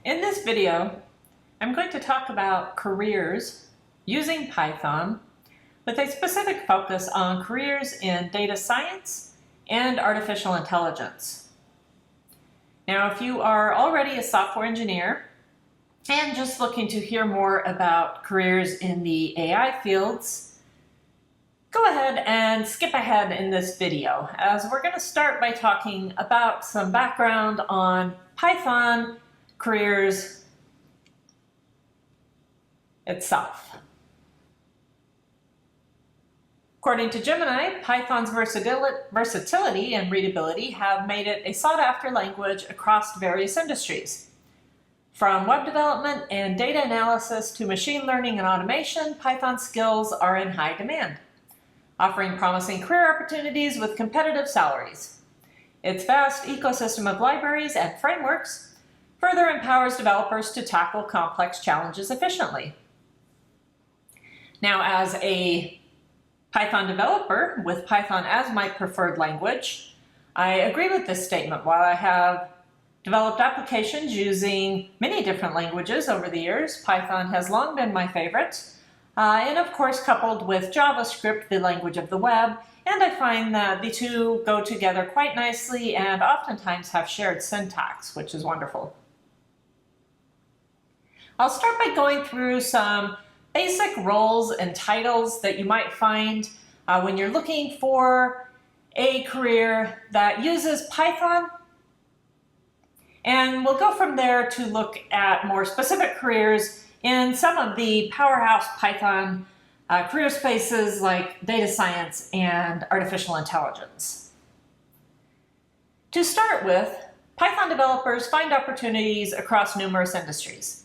In this video, I'm going to talk about careers using Python with a specific focus on careers in data science and artificial intelligence. Now, if you are already a software engineer and just looking to hear more about careers in the AI fields, go ahead and skip ahead in this video, as we're going to start by talking about some background on Python careers itself. According to Gemini, Python's versatility and readability have made it a sought-after language across various industries. From web development and data analysis to machine learning and automation, Python skills are in high demand, offering promising career opportunities with competitive salaries. Its vast ecosystem of libraries and frameworks further empowers developers to tackle complex challenges efficiently. Now, as a Python developer with Python as my preferred language, I agree with this statement. While I have developed applications using many different languages over the years, Python has long been my favorite, and of course coupled with JavaScript, the language of the web, and I find that the two go together quite nicely and oftentimes have shared syntax, which is wonderful. I'll start by going through some basic roles and titles that you might find when you're looking for a career that uses Python. And we'll go from there to look at more specific careers in some of the powerhouse Python career spaces like data science and artificial intelligence. To start with, Python developers find opportunities across numerous industries.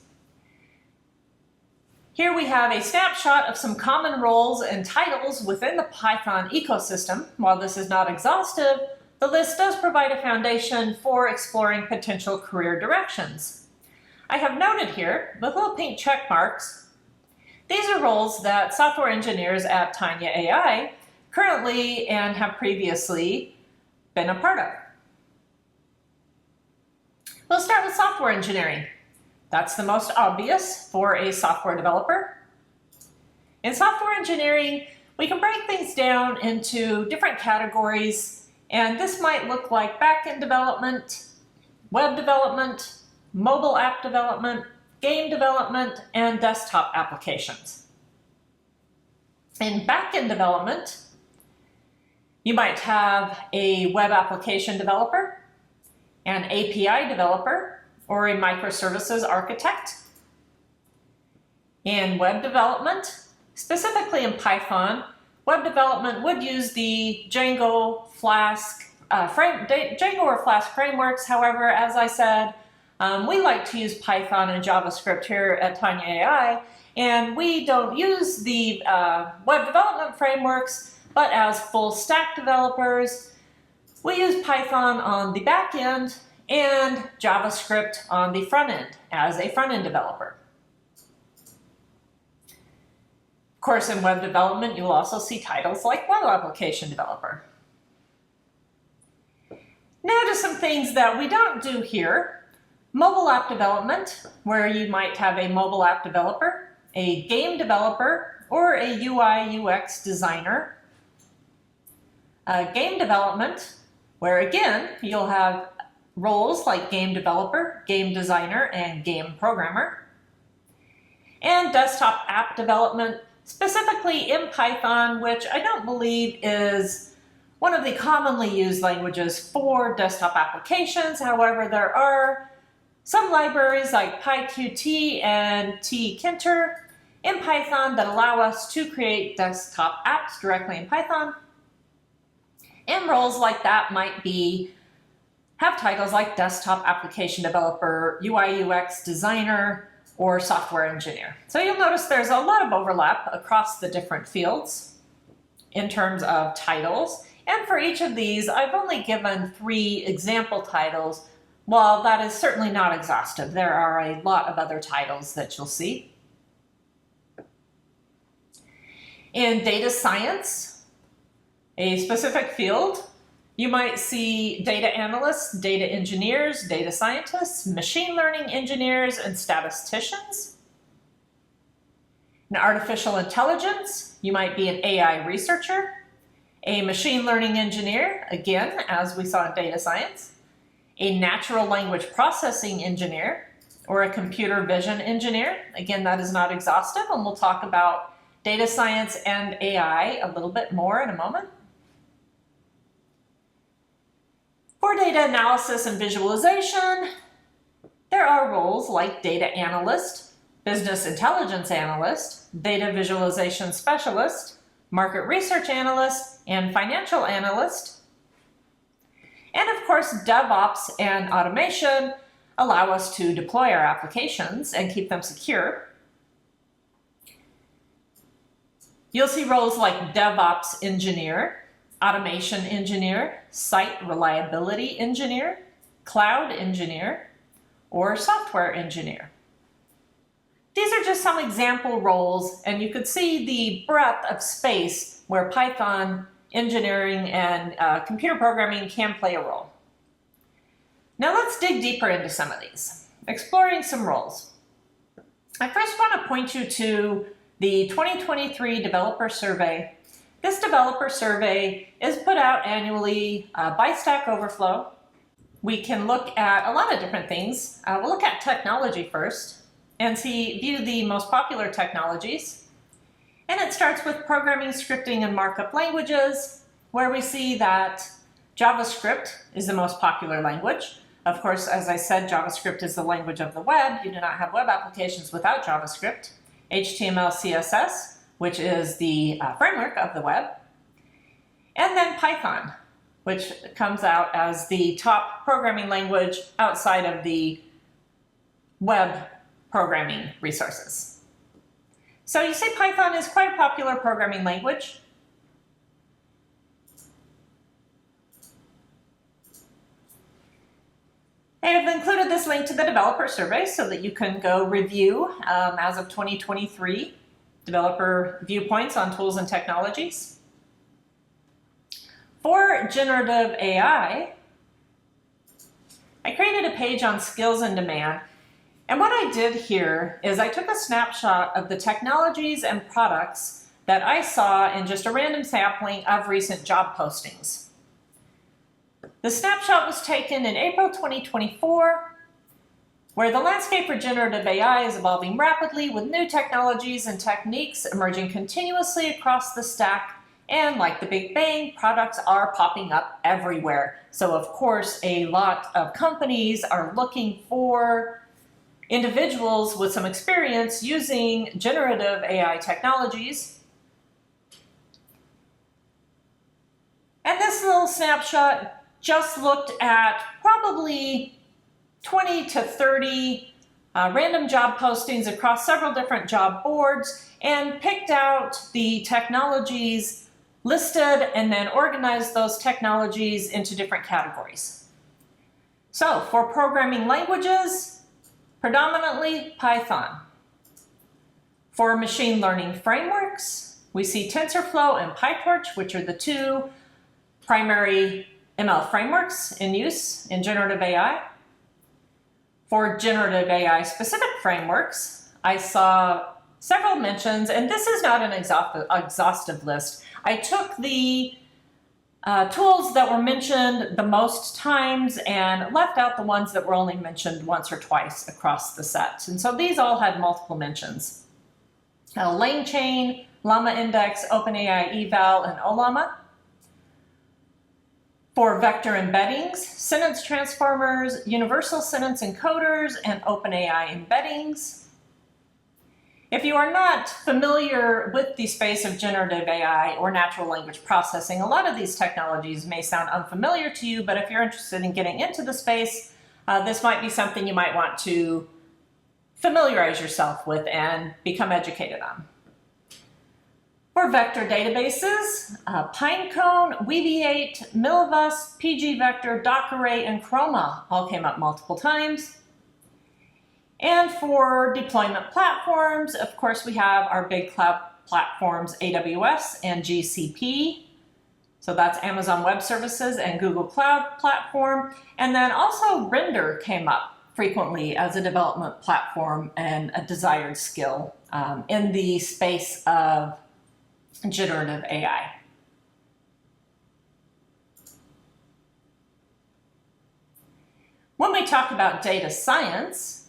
Here we have a snapshot of some common roles and titles within the Python ecosystem. While this is not exhaustive, the list does provide a foundation for exploring potential career directions. I have noted here, with little pink check marks, these are roles that software engineers at Tanya AI currently and have previously been a part of. We'll start with software engineering. That's the most obvious for a software developer. In software engineering, we can break things down into different categories, and this might look like back-end development, web development, mobile app development, game development, and desktop applications. In back-end development, you might have a web application developer, an API developer, or a microservices architect. In web development, specifically in Python, web development would use the Django, Flask, Django or Flask frameworks. However, as I said, we like to use Python and JavaScript here at Tanya AI, and we don't use the web development frameworks, but as full stack developers, we use Python on the back end and JavaScript on the front end as a front end developer. Of course, in web development, you'll also see titles like web application developer. Now to some things that we don't do here. Mobile app development, where you might have a mobile app developer, a game developer, or a UI UX designer. Game development, where again, you'll have roles like game developer, game designer, and game programmer. And desktop app development, specifically in Python, which I don't believe is one of the commonly used languages for desktop applications. However, there are some libraries like PyQt and tkinter in Python that allow us to create desktop apps directly in Python. And roles like that might have titles like desktop application developer, UI UX designer, or software engineer. So you'll notice there's a lot of overlap across the different fields in terms of titles. And for each of these, I've only given 3 example titles. While that is certainly not exhaustive, there are a lot of other titles that you'll see. In data science, a specific field, You might see data analysts, data engineers, data scientists, machine learning engineers, and statisticians. In artificial intelligence, you might be an AI researcher, a machine learning engineer, again, as we saw in data science, a natural language processing engineer, or a computer vision engineer. Again, that is not exhaustive, and we'll talk about data science and AI a little bit more in a moment. For data analysis and visualization, there are roles like data analyst, business intelligence analyst, data visualization specialist, market research analyst, and financial analyst. And of course, DevOps and automation allow us to deploy our applications and keep them secure. You'll see roles like DevOps engineer, automation engineer, site reliability engineer, cloud engineer, or software engineer. These are just some example roles, and you could see the breadth of space where Python, engineering, and computer programming can play a role. Now let's dig deeper into some of these, exploring some roles. I first want to point you to the 2023 Developer Survey. This developer survey is put out annually by Stack Overflow. We can look at a lot of different things. We'll look at technology first and view the most popular technologies. And it starts with programming, scripting, and markup languages, where we see that JavaScript is the most popular language. Of course, as I said, JavaScript is the language of the web. You do not have web applications without JavaScript. HTML, CSS, which is the framework of the web. And then Python, which comes out as the top programming language outside of the web programming resources. So you see Python is quite a popular programming language. I have included this link to the developer survey so that you can go review, as of 2023, developer viewpoints on tools and technologies. For generative AI, I created a page on skills and demand. And what I did here is I took a snapshot of the technologies and products that I saw in just a random sampling of recent job postings. The snapshot was taken in April 2024, where the landscape for generative AI is evolving rapidly with new technologies and techniques emerging continuously across the stack. And like the Big Bang, products are popping up everywhere. So of course, a lot of companies are looking for individuals with some experience using generative AI technologies. And this little snapshot just looked at probably 20 to 30 random job postings across several different job boards and picked out the technologies listed and then organized those technologies into different categories. So for programming languages, predominantly Python. For machine learning frameworks, we see TensorFlow and PyTorch, which are the two primary ML frameworks in use in generative AI. For generative AI specific frameworks, I saw several mentions, and this is not an exhaustive list. I took the tools that were mentioned the most times and left out the ones that were only mentioned once or twice across the set. And so these all had multiple mentions. LangChain, LlamaIndex, OpenAI Eval, and Ollama. For vector embeddings, sentence transformers, universal sentence encoders, and OpenAI embeddings. If you are not familiar with the space of generative AI or natural language processing, a lot of these technologies may sound unfamiliar to you, but if you're interested in getting into the space, this might be something you might want to familiarize yourself with and become educated on. For vector databases, Pinecone, Weaviate, Milvus, pgvector, Dockeray, and Chroma all came up multiple times. And for deployment platforms, of course, we have our big cloud platforms, AWS and GCP. So that's Amazon Web Services and Google Cloud Platform. And then also Render came up frequently as a development platform and a desired skill in the space of generative AI. When we talk about data science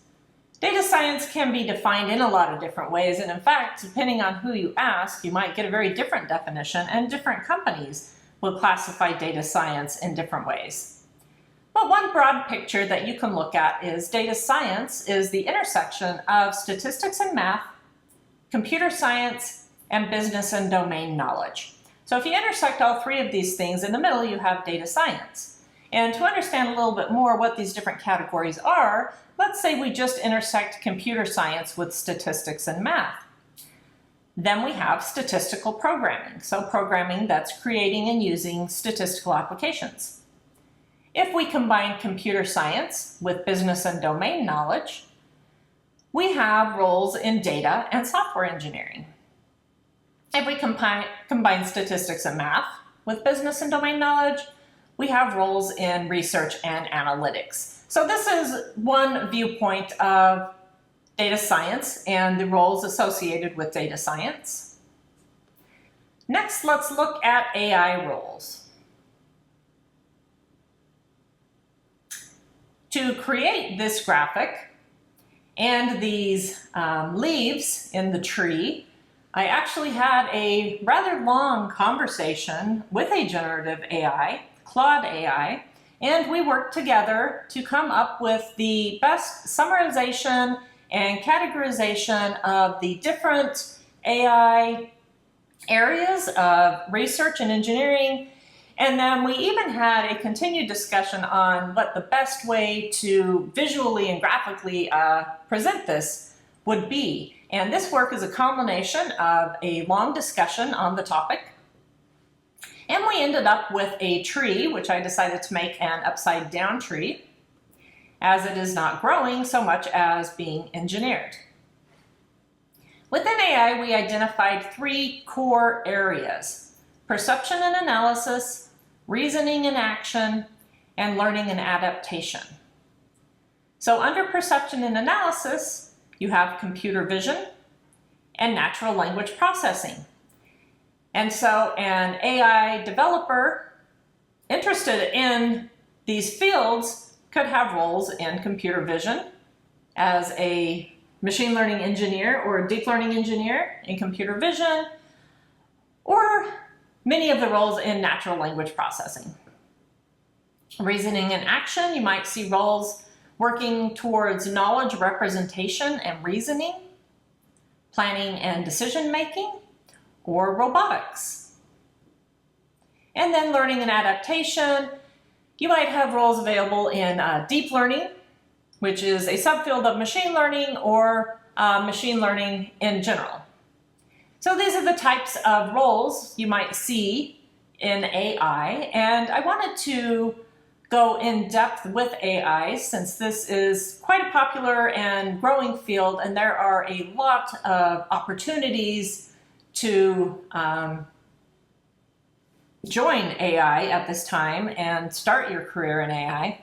can be defined in a lot of different ways. And in fact, depending on who you ask, you might get a very different definition, and different companies will classify data science in different ways. But one broad picture that you can look at is data science is the intersection of statistics and math, computer science, and business and domain knowledge. So if you intersect all three of these things, in the middle you have data science. And to understand a little bit more what these different categories are, let's say we just intersect computer science with statistics and math. Then we have statistical programming, so programming that's creating and using statistical applications. If we combine computer science with business and domain knowledge, we have roles in data and software engineering. If we combine statistics and math with business and domain knowledge, we have roles in research and analytics. So this is one viewpoint of data science and the roles associated with data science. Next, let's look at AI roles. To create this graphic and these leaves in the tree, I actually had a rather long conversation with a generative AI, Claude AI, and we worked together to come up with the best summarization and categorization of the different AI areas of research and engineering. And then we even had a continued discussion on what the best way to visually and graphically present this would be. And this work is a culmination of a long discussion on the topic. And we ended up with a tree, which I decided to make an upside down tree, as it is not growing so much as being engineered. Within AI, we identified three core areas: perception and analysis, reasoning and action, and learning and adaptation. So under perception and analysis, you have computer vision and natural language processing. And so an AI developer interested in these fields could have roles in computer vision as a machine learning engineer or a deep learning engineer in computer vision, or many of the roles in natural language processing. Reasoning and action, you might see roles working towards knowledge representation and reasoning, planning and decision making, or robotics. And then learning and adaptation, you might have roles available in deep learning, which is a subfield of machine learning, or machine learning in general. So these are the types of roles you might see in AI, and I wanted to go in depth with AI since this is quite a popular and growing field, and there are a lot of opportunities to join AI at this time and start your career in AI.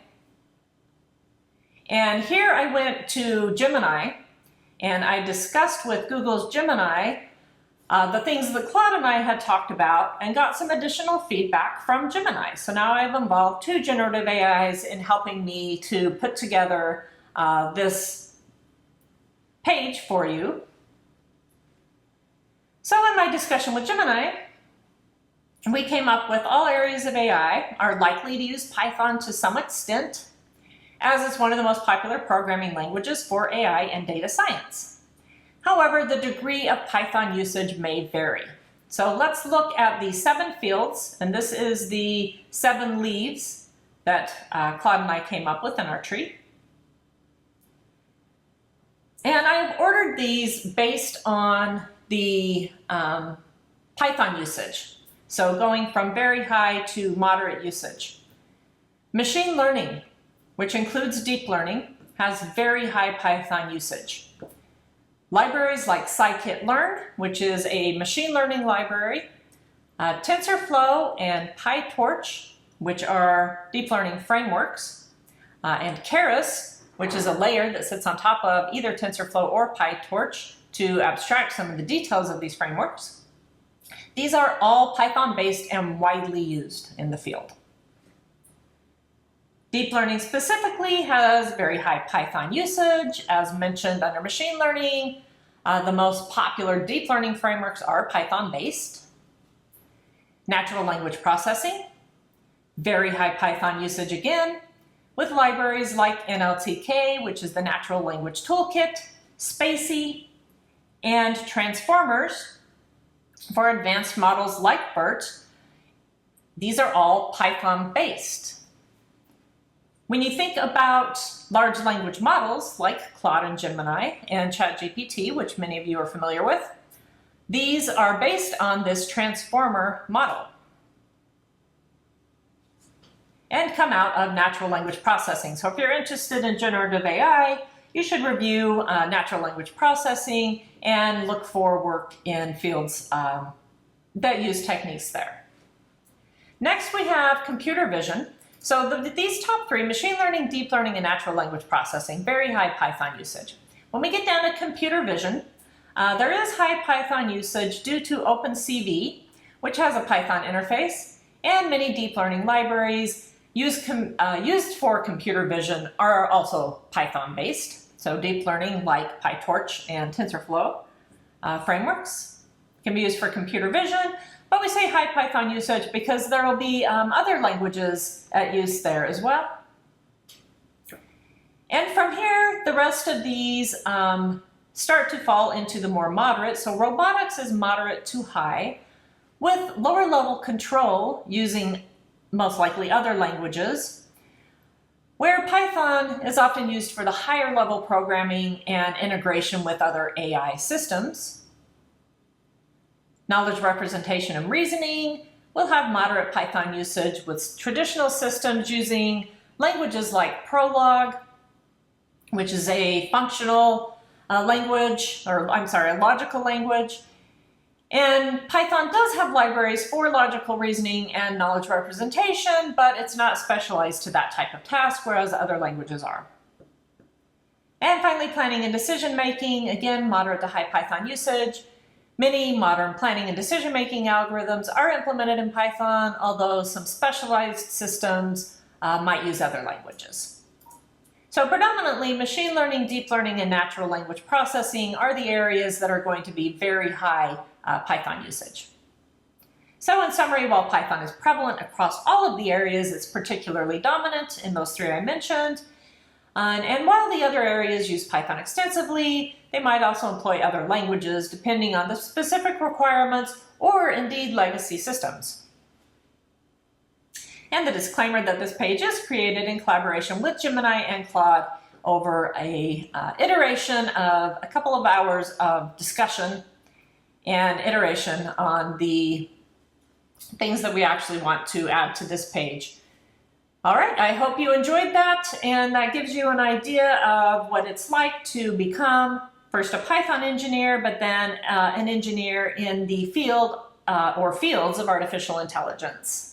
And here I went to Gemini, and I discussed with Google's Gemini the things that Claude and I had talked about, and got some additional feedback from Gemini. So now I've involved two generative AIs in helping me to put together this page for you. So in my discussion with Gemini, we came up with all areas of AI are likely to use Python to some extent, as it's one of the most popular programming languages for AI and data science. However, the degree of Python usage may vary. So let's look at the 7 fields, and this is the 7 leaves that Claude and I came up with in our tree. And I've ordered these based on the Python usage. So going from very high to moderate usage. Machine learning, which includes deep learning, has very high Python usage. Libraries like scikit-learn, which is a machine learning library, TensorFlow and PyTorch, which are deep learning frameworks, and Keras, which is a layer that sits on top of either TensorFlow or PyTorch to abstract some of the details of these frameworks. These are all Python-based and widely used in the field. Deep learning specifically has very high Python usage. As mentioned under machine learning, the most popular deep learning frameworks are Python-based. Natural language processing, very high Python usage again, with libraries like NLTK, which is the Natural Language Toolkit, Spacey, and transformers for advanced models like BERT. These are all Python-based. When you think about large language models like Claude and Gemini and ChatGPT, which many of you are familiar with, these are based on this transformer model and come out of natural language processing. So if you're interested in generative AI, you should review natural language processing and look for work in fields that use techniques there. Next, we have computer vision. So these top three, machine learning, deep learning, and natural language processing, very high Python usage. When we get down to computer vision, there is high Python usage due to OpenCV, which has a Python interface, and many deep learning libraries used for computer vision are also Python-based. So deep learning like PyTorch and TensorFlow frameworks can be used for computer vision. But we say high Python usage because there will be other languages at use there as well. And from here, the rest of these start to fall into the more moderate. So robotics is moderate to high, with lower level control using most likely other languages, where Python is often used for the higher level programming and integration with other AI systems. Knowledge representation and reasoning will have moderate Python usage, with traditional systems using languages like Prolog, which is a functional language, or I'm sorry, a logical language. And Python does have libraries for logical reasoning and knowledge representation, but it's not specialized to that type of task, whereas other languages are. And finally, planning and decision making, again, moderate to high Python usage. Many modern planning and decision-making algorithms are implemented in Python, although some specialized systems might use other languages. So predominantly, machine learning, deep learning, and natural language processing are the areas that are going to be very high Python usage. So in summary, while Python is prevalent across all of the areas, it's particularly dominant in those three I mentioned. And while the other areas use Python extensively, they might also employ other languages depending on the specific requirements or indeed legacy systems. And the disclaimer that this page is created in collaboration with Gemini and Claude over a iteration of a couple of hours of discussion and iteration on the things that we actually want to add to this page. All right, I hope you enjoyed that, and that gives you an idea of what it's like to become first a Python engineer, but then an engineer in the field or fields of artificial intelligence.